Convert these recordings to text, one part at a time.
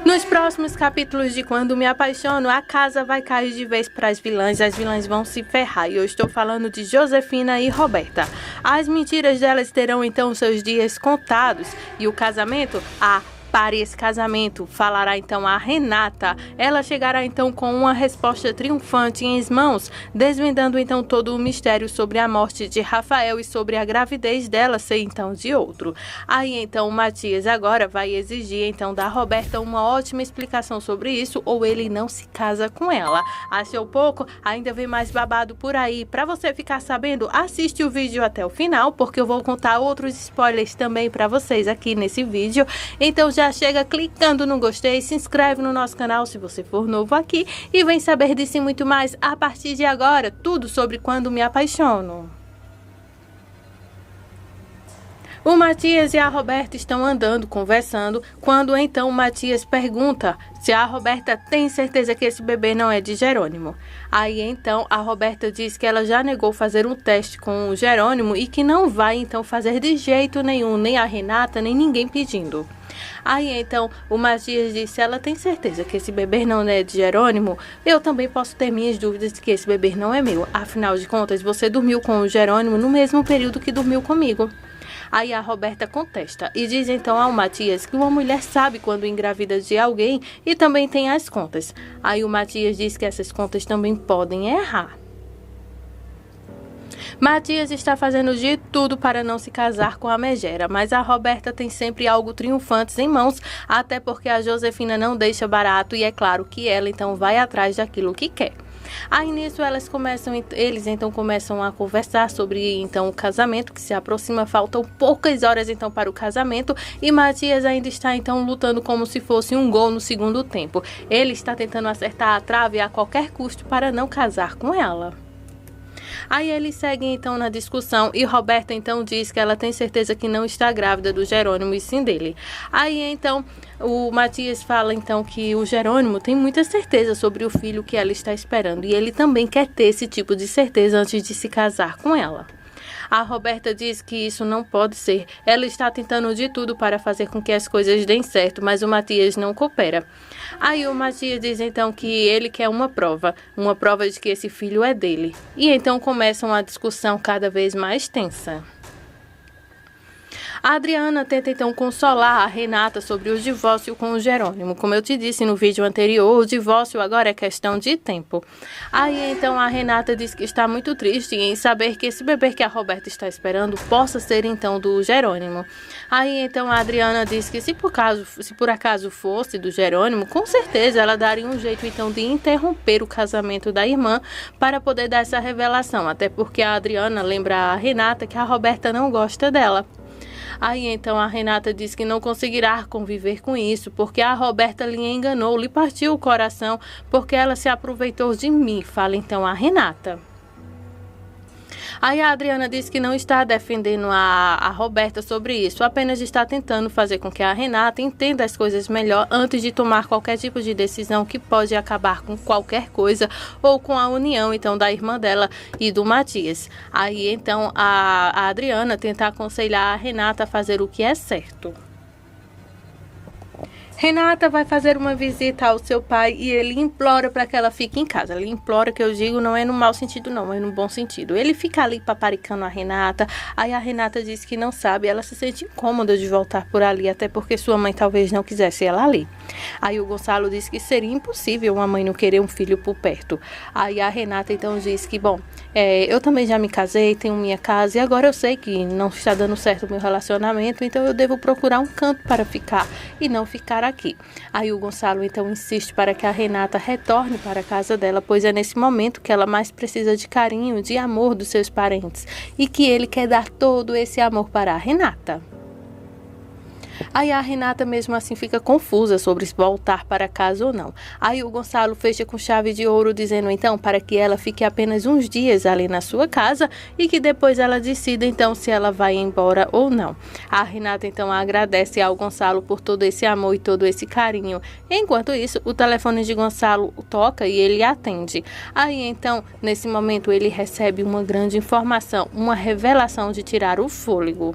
Nos próximos capítulos de Quando Me Apaixono, a casa vai cair de vez para as vilãs vão se ferrar. E eu estou falando de Josefina e Roberta. As mentiras delas terão então seus dias contados. E o casamento, para esse casamento, falará então a Renata. Ela chegará então com uma resposta triunfante em mãos, desvendando então todo o mistério sobre a morte de Rafael e sobre a gravidez dela ser então de outro. Aí então o Matias agora vai exigir então da Roberta uma ótima explicação sobre isso, ou ele não se casa com ela. Achou pouco? Ainda vem mais babado por aí. Para você ficar sabendo, assiste o vídeo até o final, porque eu vou contar outros spoilers também para vocês aqui nesse vídeo. Então já chega clicando no gostei, se inscreve no nosso canal se você for novo aqui e vem saber disso e muito mais a partir de agora, tudo sobre Quando Me Apaixono. O Matias e a Roberta estão andando, conversando, quando então o Matias pergunta se a Roberta tem certeza que esse bebê não é de Jerônimo. Aí então a Roberta diz que ela já negou fazer um teste com o Jerônimo e que não vai então fazer de jeito nenhum, nem a Renata, nem ninguém pedindo. Aí então o Matias diz: se ela tem certeza que esse bebê não é de Jerônimo, eu também posso ter minhas dúvidas de que esse bebê não é meu. Afinal de contas, você dormiu com o Jerônimo no mesmo período que dormiu comigo. Aí a Roberta contesta e diz então ao Matias que uma mulher sabe quando engravida de alguém e também tem as contas. Aí o Matias diz que essas contas também podem errar. Matias está fazendo de tudo para não se casar com a megera, mas a Roberta tem sempre algo triunfante em mãos, até porque a Josefina não deixa barato e é claro que ela então vai atrás daquilo que quer. Aí nisso eles então começam a conversar sobre então o casamento que se aproxima, faltam poucas horas então para o casamento e Matias ainda está então lutando como se fosse um gol no segundo tempo. Ele está tentando acertar a trave a qualquer custo para não casar com ela. Aí eles seguem então na discussão e Roberta então diz que ela tem certeza que não está grávida do Jerônimo e sim dele. Aí então o Matias fala então que o Jerônimo tem muita certeza sobre o filho que ela está esperando e ele também quer ter esse tipo de certeza antes de se casar com ela. A Roberta diz que isso não pode ser. Ela está tentando de tudo para fazer com que as coisas deem certo, mas o Matias não coopera. Aí o Matias diz então que ele quer uma prova de que esse filho é dele. E então começa uma discussão cada vez mais tensa. A Adriana tenta então consolar a Renata sobre o divórcio com o Jerônimo. Como eu te disse no vídeo anterior, o divórcio agora é questão de tempo. Aí então a Renata diz que está muito triste em saber que esse bebê que a Roberta está esperando possa ser então do Jerônimo. Aí então a Adriana diz que se por acaso fosse do Jerônimo, com certeza ela daria um jeito então de interromper o casamento da irmã para poder dar essa revelação. Até porque a Adriana lembra a Renata que a Roberta não gosta dela. Aí então a Renata diz que não conseguirá conviver com isso, porque a Roberta lhe enganou, lhe partiu o coração, porque ela se aproveitou de mim, fala então a Renata. Aí a Adriana diz que não está defendendo a Roberta sobre isso, apenas está tentando fazer com que a Renata entenda as coisas melhor antes de tomar qualquer tipo de decisão que pode acabar com qualquer coisa ou com a união então da irmã dela e do Matias. Aí então a Adriana tenta aconselhar a Renata a fazer o que é certo. Renata vai fazer uma visita ao seu pai e ele implora para que ela fique em casa. Ele implora, que eu digo, não é no mau sentido não, é no bom sentido. Ele fica ali paparicando a Renata, aí a Renata diz que não sabe, ela se sente incômoda de voltar por ali, até porque sua mãe talvez não quisesse ela ali. Aí o Gonçalo diz que seria impossível uma mãe não querer um filho por perto. Aí a Renata então diz que, bom, eu também já me casei, tenho minha casa e agora eu sei que não está dando certo o meu relacionamento, então eu devo procurar um canto para ficar e não ficar aqui. Aí o Gonçalo então insiste para que a Renata retorne para a casa dela, pois é nesse momento que ela mais precisa de carinho, de amor dos seus parentes e que ele quer dar todo esse amor para a Renata. Aí a Renata mesmo assim fica confusa sobre se voltar para casa ou não. Aí o Gonçalo fecha com chave de ouro, dizendo então para que ela fique apenas uns dias ali na sua casa e que depois ela decida então se ela vai embora ou não. A Renata então agradece ao Gonçalo por todo esse amor e todo esse carinho. Enquanto isso, o telefone de Gonçalo toca e ele atende. Aí então, nesse momento, ele recebe uma grande informação, uma revelação de tirar o fôlego.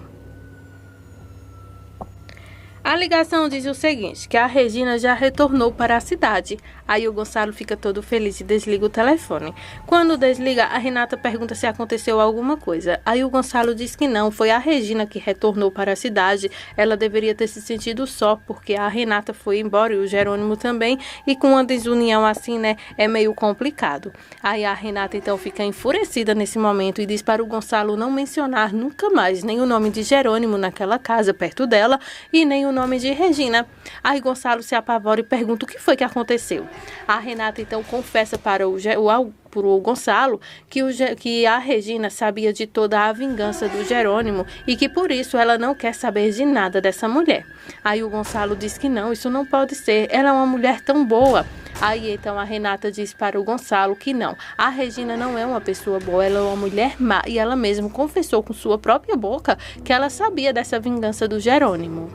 A ligação diz o seguinte, que a Regina já retornou para a cidade. Aí o Gonçalo fica todo feliz e desliga o telefone. Quando desliga, a Renata pergunta se aconteceu alguma coisa. Aí o Gonçalo diz que não, foi a Regina que retornou para a cidade. Ela deveria ter se sentido só, porque a Renata foi embora e o Jerônimo também. E com uma desunião assim, né, é meio complicado. Aí a Renata então fica enfurecida nesse momento e diz para o Gonçalo não mencionar nunca mais nem o nome de Jerônimo naquela casa perto dela e nem o nome de Regina. Aí Gonçalo se apavora e pergunta o que foi que aconteceu. A Renata então confessa para o Gonçalo que a Regina sabia de toda a vingança do Jerônimo e que por isso ela não quer saber de nada dessa mulher. Aí o Gonçalo diz que não, isso não pode ser, ela é uma mulher tão boa. Aí então a Renata diz para o Gonçalo que não, a Regina não é uma pessoa boa, ela é uma mulher má e ela mesma confessou com sua própria boca que ela sabia dessa vingança do Jerônimo.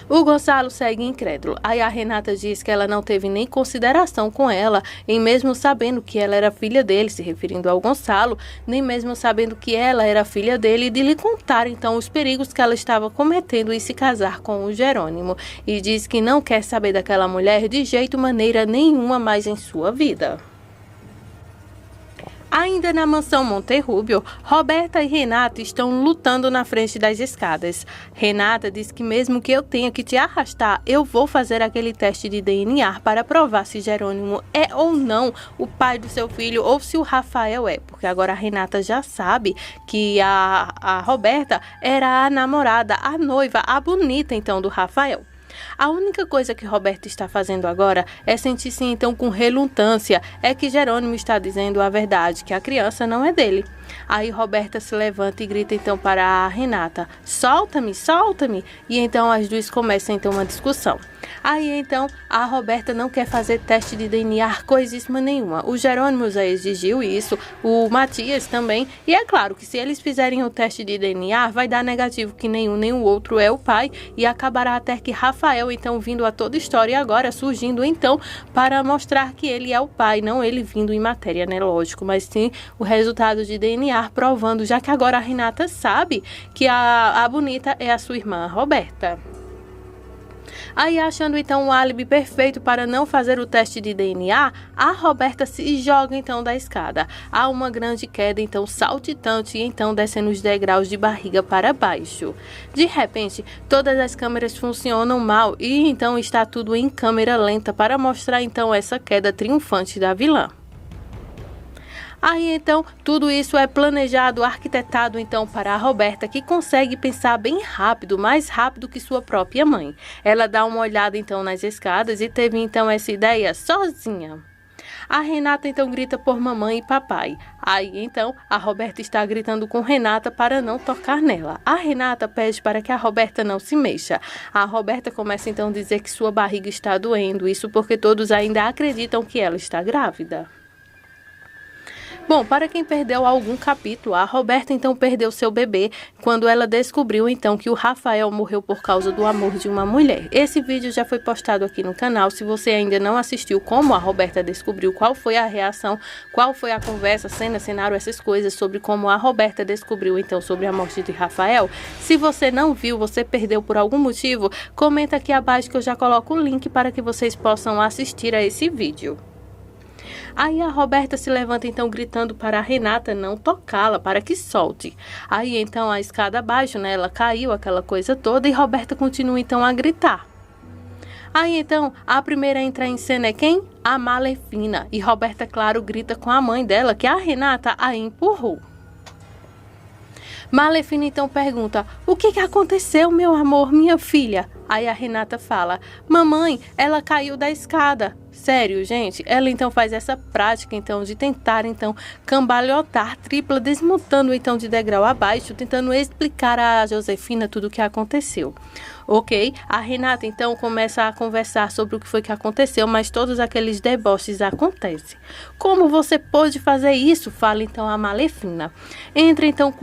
O Gonçalo segue incrédulo. Aí a Renata diz que ela não teve nem consideração com ela, em mesmo sabendo que ela era filha dele, se referindo ao Gonçalo, nem mesmo sabendo que ela era filha dele, e de lhe contar então os perigos que ela estava cometendo em se casar com o Jerônimo. E diz que não quer saber daquela mulher de jeito maneira nenhuma mais em sua vida. Ainda na mansão Monterrubio, Roberta e Renata estão lutando na frente das escadas. Renata diz que mesmo que eu tenha que te arrastar, eu vou fazer aquele teste de DNA para provar se Jerônimo é ou não o pai do seu filho ou se o Rafael é. Porque agora a Renata já sabe que a Roberta era a namorada, a noiva, a bonita então do Rafael. A única coisa que Roberta está fazendo agora é sentir-se então com relutância, é que Jerônimo está dizendo a verdade, que a criança não é dele. Aí Roberta se levanta e grita então para a Renata, solta-me, solta-me, e então as duas começam então uma discussão. Aí então a Roberta não quer fazer teste de DNA coisíssima nenhuma. O Jerônimo já exigiu isso, o Matias também, e é claro que se eles fizerem o teste de DNA vai dar negativo que nenhum nem o outro é o pai e acabará até que Rafael então vindo a toda história e agora surgindo então para mostrar que ele é o pai, não ele vindo em matéria, né, lógico, mas sim o resultado de DNA provando, já que agora a Renata sabe que a bonita é a sua irmã Roberta. Aí, achando então um álibi perfeito para não fazer o teste de DNA, a Roberta se joga então da escada. Há uma grande queda então saltitante e então descendo os degraus de barriga para baixo. De repente, todas as câmeras funcionam mal e então está tudo em câmera lenta para mostrar então essa queda triunfante da vilã. Aí então tudo isso é planejado, arquitetado então para a Roberta, que consegue pensar bem rápido, mais rápido que sua própria mãe. Ela dá uma olhada então nas escadas e teve então essa ideia sozinha. A Renata então grita por mamãe e papai. Aí então a Roberta está gritando com Renata para não tocar nela. A Renata pede para que a Roberta não se mexa. A Roberta começa então a dizer que sua barriga está doendo, isso porque todos ainda acreditam que ela está grávida. Bom, para quem perdeu algum capítulo, a Roberta então perdeu seu bebê quando ela descobriu então que o Rafael morreu por causa do amor de uma mulher. Esse vídeo já foi postado aqui no canal. Se você ainda não assistiu como a Roberta descobriu, qual foi a reação, qual foi a conversa, cena, cenário, essas coisas sobre como a Roberta descobriu então sobre a morte de Rafael. Se você não viu, você perdeu por algum motivo, comenta aqui abaixo que eu já coloco o link para que vocês possam assistir a esse vídeo. Aí a Roberta se levanta então gritando para a Renata não tocá-la, para que solte. Aí então a escada abaixo, né, ela caiu, aquela coisa toda, e Roberta continua então a gritar. Aí então a primeira a entrar em cena é quem? A Malefina. E Roberta, claro, grita com a mãe dela que a Renata a empurrou. Malefina então pergunta, o que aconteceu, meu amor, minha filha? Aí a Renata fala, mamãe, ela caiu da escada. Sério, gente, ela então faz essa prática então de tentar então cambalhotar, tripla, desmontando então de degrau abaixo, tentando explicar a Josefina tudo o que aconteceu. Ok? A Renata então começa a conversar sobre o que foi que aconteceu, mas todos aqueles deboches acontecem. Como você pôde fazer isso? Fala então a Malefina. Entra então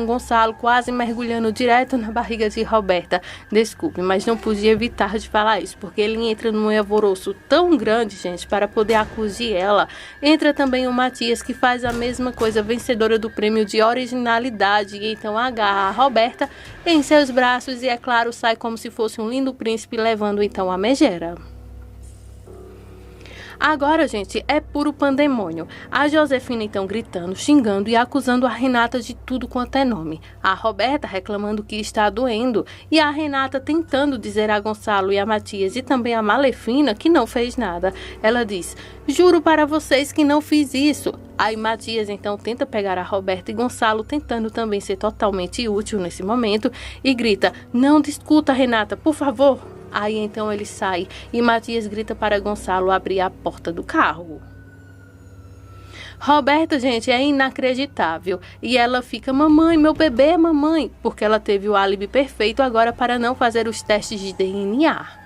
Gonçalo, quase mergulhando direto na barriga de Roberta. Desculpe, mas não podia evitar de falar isso, porque ele entra num alvoroço tão grande, gente, para poder acudir ela. Entra também o Matias, que faz a mesma coisa, vencedora do prêmio de originalidade, e então agarra a Roberta em seus braços e, é claro, sai sai como se fosse um lindo príncipe levando então a megera. Agora, gente, é puro pandemônio. A Josefina, então, gritando, xingando e acusando a Renata de tudo quanto é nome. A Roberta reclamando que está doendo. E a Renata tentando dizer a Gonçalo e a Matias e também a Malefina que não fez nada. Ela diz, juro para vocês que não fiz isso. Aí Matias, então, tenta pegar a Roberta e Gonçalo, tentando também ser totalmente útil nesse momento. E grita, não discuta, Renata, por favor. Aí então ele sai e Matias grita para Gonçalo abrir a porta do carro. Roberta, gente, é inacreditável. E ela fica, mamãe, meu bebê, mamãe. Porque ela teve o álibi perfeito agora para não fazer os testes de DNA.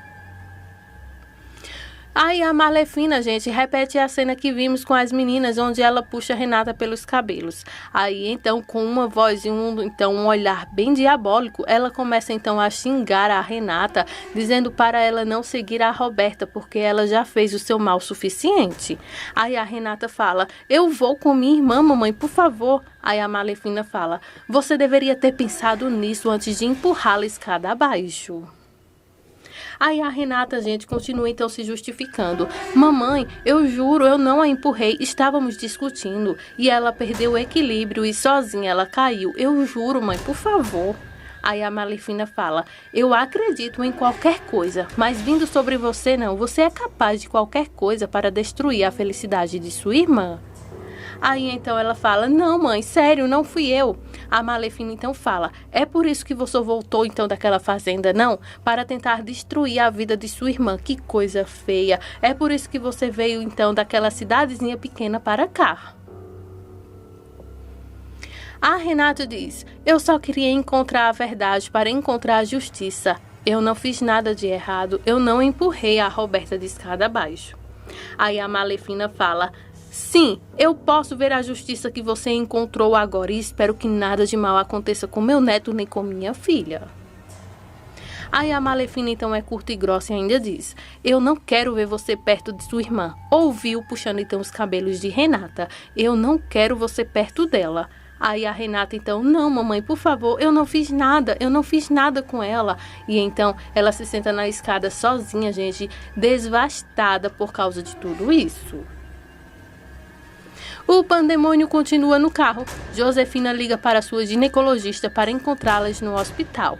Aí a Malefina, gente, repete a cena que vimos com as meninas, onde ela puxa a Renata pelos cabelos. Aí, então, com uma voz e um olhar bem diabólico, ela começa, então, a xingar a Renata, dizendo para ela não seguir a Roberta, porque ela já fez o seu mal suficiente. Aí a Renata fala, eu vou com minha irmã, mamãe, por favor. Aí a Malefina fala, você deveria ter pensado nisso antes de empurrá-la a escada abaixo. Aí a Renata, gente, continua então se justificando. Mamãe, eu juro, eu não a empurrei, estávamos discutindo. E ela perdeu o equilíbrio e sozinha ela caiu. Eu juro, mãe, por favor. Aí a Malefina fala, eu acredito em qualquer coisa, mas vindo sobre você não, você é capaz de qualquer coisa para destruir a felicidade de sua irmã. Aí então ela fala, não mãe, sério, não fui eu. A Malefina então fala, é por isso que você voltou então daquela fazenda, não? Para tentar destruir a vida de sua irmã, que coisa feia. É por isso que você veio então daquela cidadezinha pequena para cá. A Renata diz, eu só queria encontrar a verdade para encontrar a justiça. Eu não fiz nada de errado, eu não empurrei a Roberta de escada abaixo. Aí a Malefina fala, sim, eu posso ver a justiça que você encontrou agora e espero que nada de mal aconteça com meu neto nem com minha filha. Aí a Malefina então é curta e grossa e ainda diz, eu não quero ver você perto de sua irmã. Ouviu puxando então os cabelos de Renata, eu não quero você perto dela. Aí a Renata então, não mamãe, por favor, eu não fiz nada com ela. E então ela se senta na escada sozinha, gente, devastada por causa de tudo isso. O pandemônio continua no carro. Josefina liga para sua ginecologista para encontrá-las no hospital.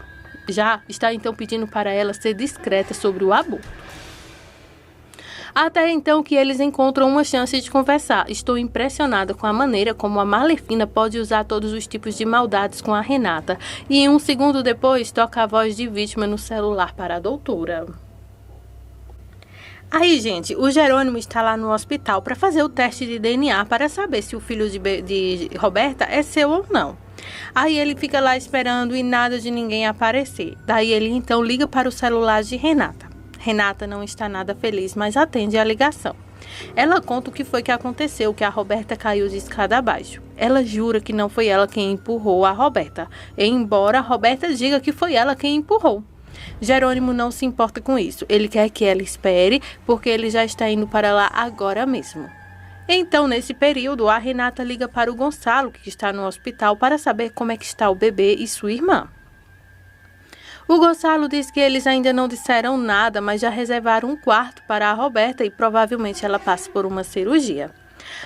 Já está então pedindo para ela ser discreta sobre o aborto. Até então que eles encontram uma chance de conversar. Estou impressionada com a maneira como a Malefina pode usar todos os tipos de maldades com a Renata. E um segundo depois toca a voz de vítima no celular para a doutora. Aí, gente, o Jerônimo está lá no hospital para fazer o teste de DNA para saber se o filho de Roberta é seu ou não. Aí ele fica lá esperando e nada de ninguém aparecer. Daí ele então liga para o celular de Renata. Renata não está nada feliz, mas atende a ligação. Ela conta o que foi que aconteceu, que a Roberta caiu de escada abaixo. Ela jura que não foi ela quem empurrou a Roberta, embora a Roberta diga que foi ela quem empurrou. Jerônimo não se importa com isso. Ele quer que ela espere, porque ele já está indo para lá agora mesmo. Então, nesse período, a Renata liga para o Gonçalo, que está no hospital, para saber como é que está o bebê e sua irmã. O Gonçalo diz que eles ainda não disseram nada, mas já reservaram um quarto para a Roberta e provavelmente ela passa por uma cirurgia.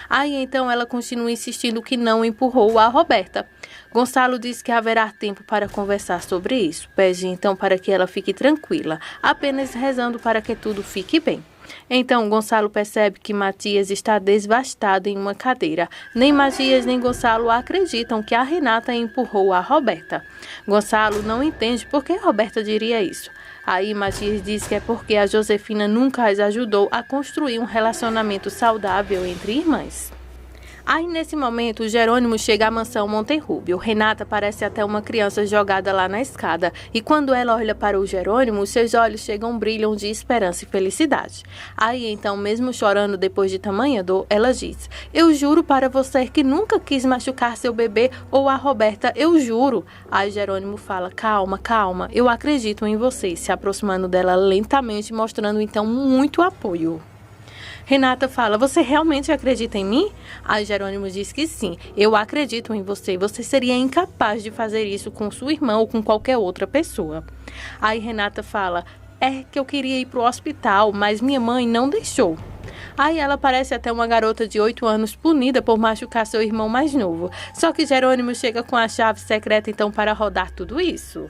Aí então ela continua insistindo que não empurrou a Roberta. Gonçalo diz que haverá tempo para conversar sobre isso. Pede então para que ela fique tranquila, apenas rezando para que tudo fique bem. Então Gonçalo percebe que Matias está devastado em uma cadeira. Nem Matias nem Gonçalo acreditam que a Renata empurrou a Roberta. Gonçalo não entende por que Roberta diria isso. Aí Matias diz que é porque a Josefina nunca as ajudou a construir um relacionamento saudável entre irmãs. Aí, nesse momento, o Jerônimo chega à mansão Monterrúbio. Renata parece até uma criança jogada lá na escada. E quando ela olha para o Jerônimo, seus olhos brilham de esperança e felicidade. Aí, então, mesmo chorando depois de tamanha dor, ela diz, eu juro para você que nunca quis machucar seu bebê ou a Roberta, eu juro. Aí Jerônimo fala, calma, calma, eu acredito em você, se aproximando dela lentamente, mostrando então muito apoio. Renata fala, você realmente acredita em mim? Aí Jerônimo diz que sim, eu acredito em você. Você seria incapaz de fazer isso com sua irmã ou com qualquer outra pessoa. Aí Renata fala, é que eu queria ir pro hospital, mas minha mãe não deixou. Aí ela parece até uma garota de 8 anos punida por machucar seu irmão mais novo. Só que Jerônimo chega com a chave secreta então para rodar tudo isso.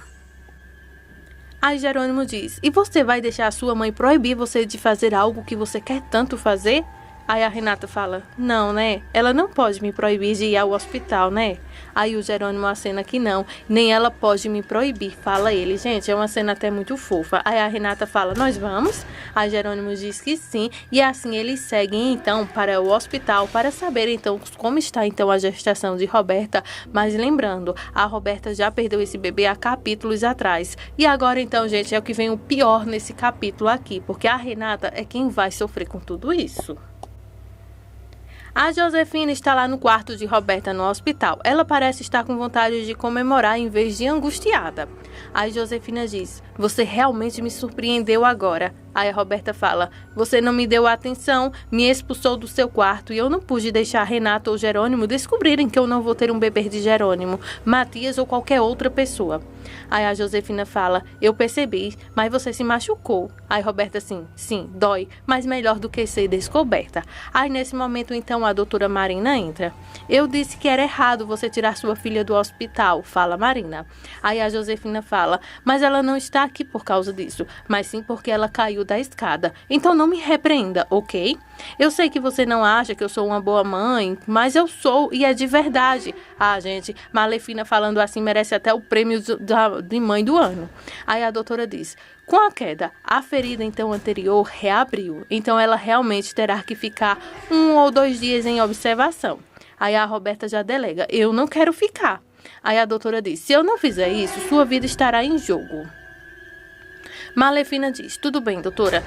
Aí Jerônimo diz, e você vai deixar a sua mãe proibir você de fazer algo que você quer tanto fazer? Aí a Renata fala, não, né? Ela não pode me proibir de ir ao hospital, né? Aí o Jerônimo acena que não, nem ela pode me proibir, fala ele. Gente, é uma cena até muito fofa. Aí a Renata fala, nós vamos? Aí Jerônimo diz que sim, e assim eles seguem então para o hospital para saber então como está então a gestação de Roberta. Mas lembrando, a Roberta já perdeu esse bebê há capítulos atrás. E agora então, gente, é o que vem o pior nesse capítulo aqui, porque a Renata é quem vai sofrer com tudo isso. A Josefina está lá no quarto de Roberta no hospital. Ela parece estar com vontade de comemorar em vez de angustiada. Aí Josefina diz, você realmente me surpreendeu agora. Aí a Roberta fala, você não me deu atenção, me expulsou do seu quarto e eu não pude deixar Renata ou Jerônimo descobrirem que eu não vou ter um bebê de Jerônimo, Matias ou qualquer outra pessoa. Aí a Josefina fala, eu percebi, mas você se machucou. Aí Roberta assim, sim, dói, mas melhor do que ser descoberta. Aí nesse momento então a doutora Marina entra. Eu disse que era errado você tirar sua filha do hospital, fala Marina. Aí a Josefina fala, mas ela não está aqui por causa disso, mas sim porque ela caiu da escada. Então não me repreenda, ok? Eu sei que você não acha que eu sou uma boa mãe, mas eu sou e é de verdade. Ah, gente, Malefina falando assim merece até o prêmio de mãe do ano. Aí a doutora diz, com a queda, a ferida então anterior reabriu, então ela realmente terá que ficar 1 ou 2 dias em observação. Aí a Roberta já delega, eu não quero ficar. Aí a doutora diz, se eu não fizer isso, sua vida estará em jogo. Malefina diz, tudo bem, doutora,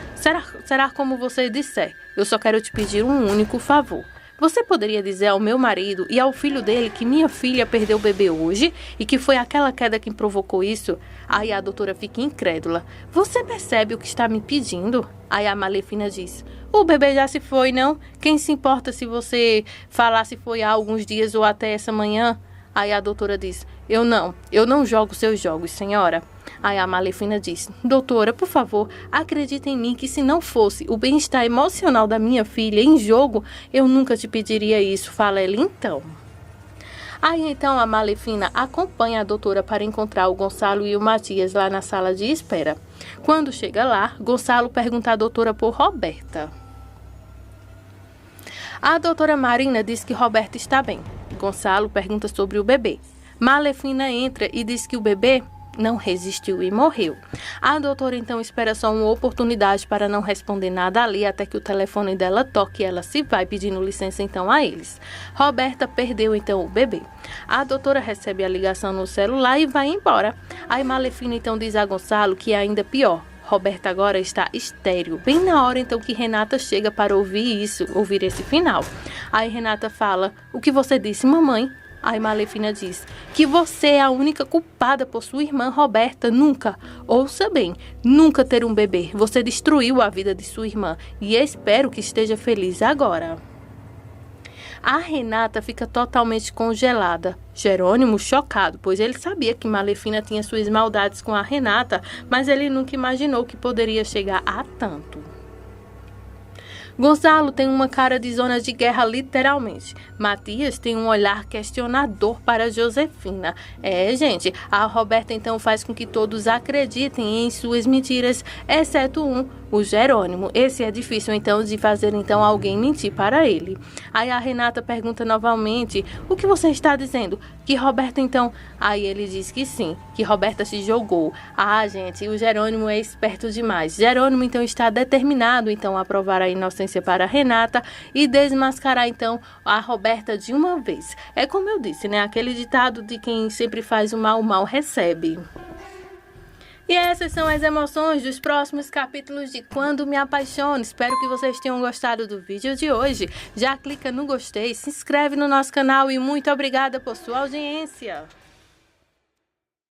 será como você disser, eu só quero te pedir um único favor. Você poderia dizer ao meu marido e ao filho dele que minha filha perdeu o bebê hoje e que foi aquela queda que provocou isso? Aí a doutora fica incrédula. Você percebe o que está me pedindo? Aí a Malefina diz, o bebê já se foi, não? Quem se importa se você falar se foi há alguns dias ou até essa manhã? Aí a doutora diz, eu não jogo seus jogos, senhora. Aí a Malefina diz, doutora, por favor, acredita em mim que se não fosse o bem-estar emocional da minha filha em jogo, eu nunca te pediria isso, fala ela então. Aí então a Malefina acompanha a doutora para encontrar o Gonçalo e o Matias lá na sala de espera. Quando chega lá, Gonçalo pergunta à doutora por Roberta. A doutora Marina diz que Roberta está bem. Gonçalo pergunta sobre o bebê. Malefina entra e diz que o bebê não resistiu e morreu. A doutora então espera só uma oportunidade para não responder nada ali até que o telefone dela toque e ela se vai pedindo licença então a eles. Roberta perdeu então o bebê. A doutora recebe a ligação no celular e vai embora. Aí Malefina então diz a Gonçalo que é ainda pior. Roberta agora está estéril, bem na hora então que Renata chega para ouvir esse final. Aí Renata fala, o que você disse, mamãe? Aí Malefina diz, que você é a única culpada por sua irmã Roberta nunca, ouça bem, nunca ter um bebê. Você destruiu a vida de sua irmã e espero que esteja feliz agora. A Renata fica totalmente congelada. Jerônimo chocado, pois ele sabia que Malefina tinha suas maldades com a Renata, mas ele nunca imaginou que poderia chegar a tanto. Gonçalo tem uma cara de zona de guerra literalmente. Matias tem um olhar questionador para Josefina. Gente, a Roberta então faz com que todos acreditem em suas mentiras, exceto o Jerônimo. Esse é difícil então de fazer então alguém mentir para ele. Aí a Renata pergunta novamente, o que você está dizendo? Que Roberta então... Aí ele diz que sim, que Roberta se jogou. Ah, gente, o Jerônimo é esperto demais. Jerônimo então está determinado então a provar a inocência para a Renata e desmascarar então a Roberta de uma vez. É como eu disse, né? Aquele ditado de quem sempre faz o mal, o mal recebe. E essas são as emoções dos próximos capítulos de Quando Me Apaixono. Espero que vocês tenham gostado do vídeo de hoje. Já clica no gostei, se inscreve no nosso canal e muito obrigada por sua audiência.